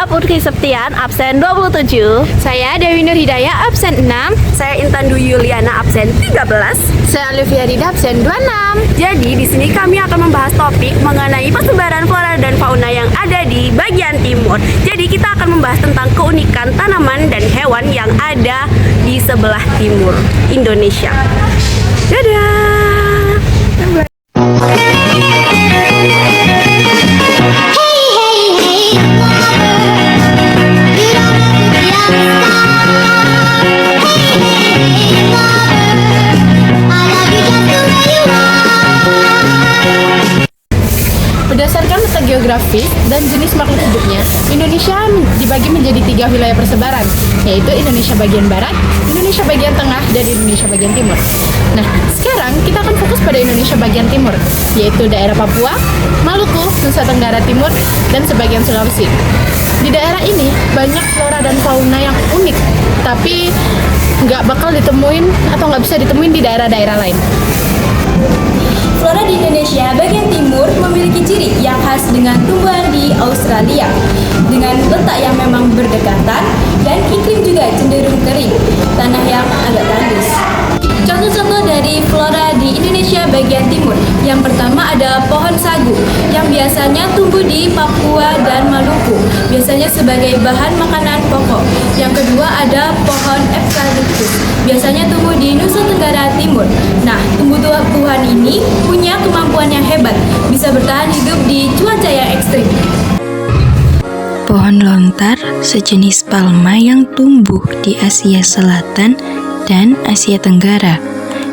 Putri Septian, absen 27. Saya Dewi Nur Hidayah, absen 6. Saya Intan Dwi Yuliana, absen 13. Saya Olivia Rida, absen 26. Jadi di sini kami akan membahas topik mengenai persebaran flora dan fauna yang ada di bagian timur. Jadi kita akan membahas tentang keunikan tanaman dan hewan yang ada di sebelah timur Indonesia. Dadah. Berdasarkan letak geografis dan jenis makhluk hidupnya, Indonesia dibagi menjadi 3 wilayah persebaran, yaitu Indonesia bagian barat, Indonesia bagian tengah, dan Indonesia bagian timur. Nah, sekarang kita akan fokus pada Indonesia bagian timur, yaitu daerah Papua, Maluku, Nusa Tenggara Timur, dan sebagian Sulawesi. Di daerah ini banyak flora dan fauna yang unik, tapi nggak bakal ditemuin atau nggak bisa ditemuin di daerah-daerah lain. Flora di Indonesia bagian timur memiliki ciri yang khas dengan tumbuhan di Australia dengan letak yang memang berdekatan dan iklim juga cenderung kering, tanah yang agak tandus. Contoh-contoh dari flora di Indonesia bagian timur. Yang pertama ada pohon sagu yang biasanya tumbuh di Papua dan Maluku, biasanya sebagai bahan makanan pokok. Yang kedua ada pohon eukaliptus, biasanya tumbuh di Nusa Tenggara Timur. Nah, tumbuh-tumbuhan ini punya kemampuan yang hebat, bisa bertahan hidup di cuaca yang ekstrim. Pohon lontar sejenis palma yang tumbuh di Asia Selatan dan Asia Tenggara.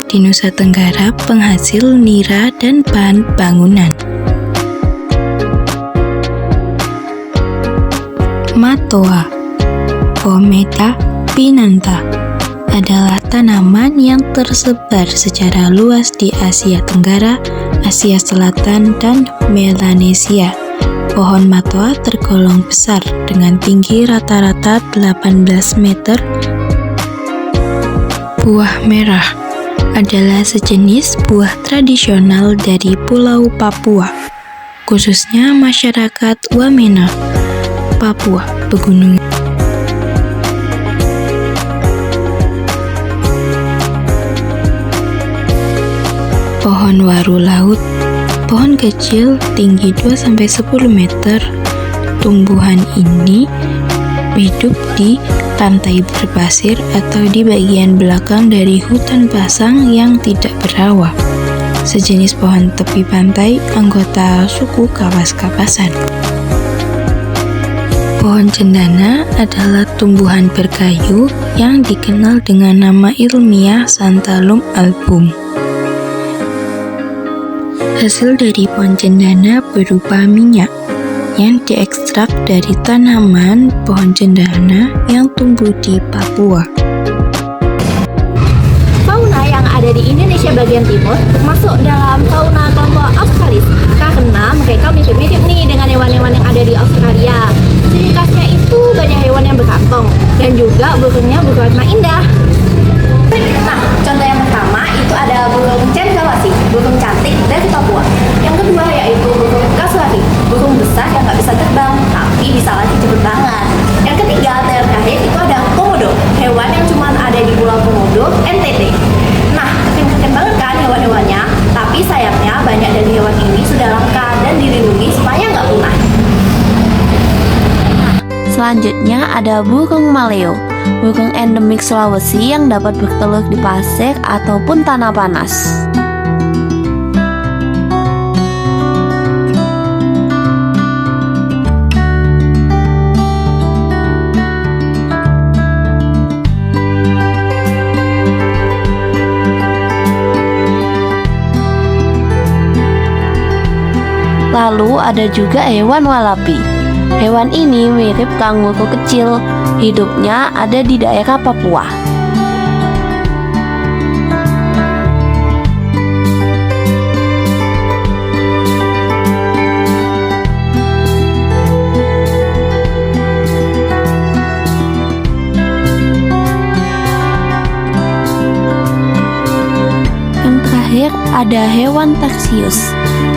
Di Nusa Tenggara penghasil nira dan bahan bangunan. Matoa Pometa pinantha adalah tanaman yang tersebar secara luas di Asia Tenggara, Asia Selatan, dan Melanesia. Pohon matoa tergolong besar dengan tinggi rata-rata 18 meter. Buah merah adalah sejenis buah tradisional dari Pulau Papua, khususnya masyarakat Wamena, Papua Pegunungan. Pohon waru laut, pohon kecil tinggi 2-10 meter. Tumbuhan ini hidup di pantai berpasir atau di bagian belakang dari hutan basang yang tidak berawa. Sejenis pohon tepi pantai, anggota suku kapas-kapasan. Pohon cendana adalah tumbuhan berkayu yang dikenal dengan nama ilmiah Santalum album. Hasil dari pohon cendana berupa minyak yang diekstrak dari tanaman pohon cendana yang tumbuh di Papua. Fauna yang ada di Indonesia bagian timur termasuk dalam fauna kelompok Australis karena mereka mirip-mirip nih dengan hewan-hewan yang ada di Australia. Ciri khasnya itu banyak hewan yang berkantong dan juga burungnya berwarna indah. Nah, contoh yang pertama itu ada burung cendrawasih, burung cantik dari Papua. Yang kedua yaitu burung kasuari, burung besar yang nggak bisa terbang tapi bisa lari cepet banget. Yang ketiga dan terakhir itu ada komodo, hewan yang cuma ada di Pulau Komodo, NTT. Nah, keren-keren banget kan hewan-hewannya, tapi sayangnya banyak dari hewan ini sudah langka dan dilindungi supaya nggak punah. Selanjutnya ada burung maleo, burung endemik Sulawesi yang dapat bertelur di pasir ataupun tanah panas. Lalu ada juga hewan walapi. Hewan ini mirip kanguru kecil, hidupnya ada di daerah Papua. ada hewan taksius,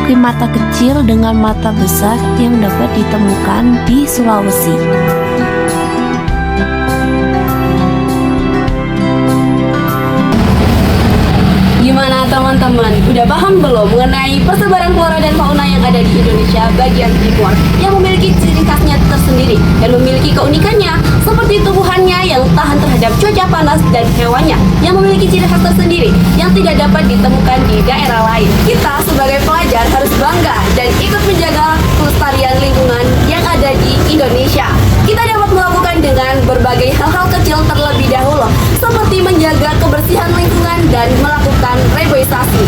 primata kecil dengan mata besar yang dapat ditemukan di Sulawesi. Gimana teman-teman? Udah paham belum mengenai persebaran flora dan fauna yang ada di Indonesia bagian timur yang memiliki ciri khasnya tersendiri dan memiliki keunikannya seperti tumbuhannya yang tahan terhadap cuaca panas dan hewannya yang memiliki ciri khas tersendiri yang tidak dapat ditemukan di daerah lain. Kita sebagai pelajar harus bangga dan ikut menjaga kelestarian lingkungan yang ada di Indonesia. Kita dapat melakukan dengan berbagai hal-hal kecil terlebih dahulu seperti menjaga kebersihan lingkungan dan melakukan reboisasi.